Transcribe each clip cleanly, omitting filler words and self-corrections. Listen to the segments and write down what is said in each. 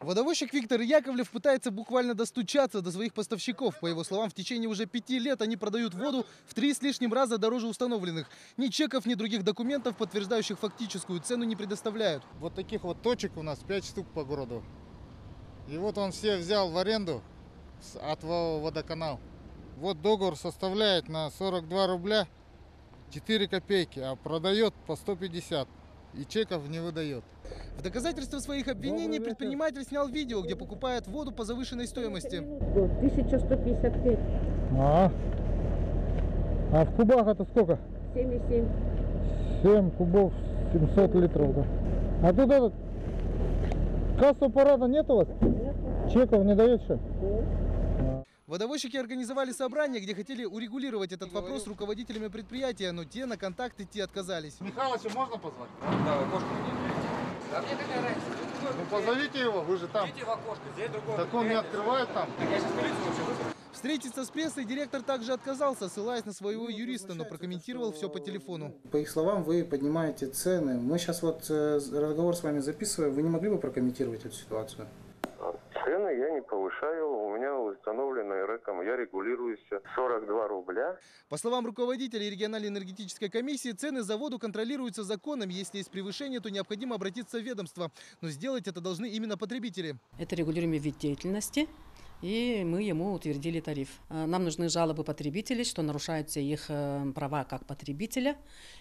Водовозчик Виктор Яковлев пытается буквально достучаться до своих поставщиков. По его словам, в течение уже 5 лет они продают воду в 3 с лишним раза дороже установленных. Ни чеков, ни других документов, подтверждающих фактическую цену, не предоставляют. Вот таких вот точек у нас 5 штук по городу. И вот он все взял в аренду от водоканал. Вот договор составляет на 42 рубля 4 копейки, а продает по 150. И чеков не выдает. В доказательство своих обвинений предприниматель снял видео, где покупает воду по завышенной стоимости. 1155. А в кубах это сколько? 7,7. 7 кубов 700 литров. Да. А тут этот кассового аппарата нет у вас? Нет. Чеков не дает что? Водовозчики организовали собрание, где хотели урегулировать этот вопрос с руководителями предприятия, но те на контакт идти отказались. Михалыча можно позвать? Да, в окошко мне. А мне какая разница? Ну позовите его, вы же там. Идите в окошко, здесь другого. Так он не открывает там. Я сейчас полицию вообще вызову. Встретиться с прессой директор также отказался, ссылаясь на своего юриста, но прокомментировал все по телефону. По их словам, вы поднимаете цены. Мы сейчас вот разговор с вами записываем. Вы не могли бы прокомментировать эту ситуацию? Цены я не повышаю, у меня установлено РЭКом, я регулируюсь 42 рубля. По словам руководителя региональной энергетической комиссии, цены за воду контролируются законом. Если есть превышение, то необходимо обратиться в ведомство. Но сделать это должны именно потребители. Это регулируемый вид деятельности, и мы ему утвердили тариф. Нам нужны жалобы потребителей, что нарушаются их права как потребителя,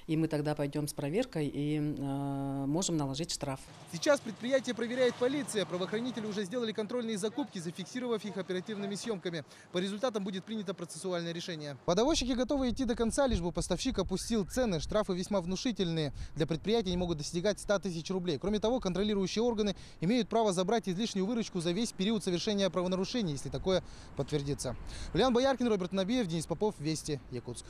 и мы тогда пойдем с проверкой и можем наложить штраф. Сейчас предприятие проверяет полиция. Правоохранители уже сделали контрольные закупки, зафиксировав их оперативными съемками. По результатам будет принято процессуальное решение. Водовозчики готовы идти до конца, лишь бы поставщик опустил цены. Штрафы весьма внушительные. Для предприятия они могут достигать 100 тысяч рублей. Кроме того, контролирующие органы имеют право забрать излишнюю выручку за весь период совершения правонарушений, если такое подтвердится. Ульян Бояркин, Роберт Набиев, Денис Попов, Вести, Якутск.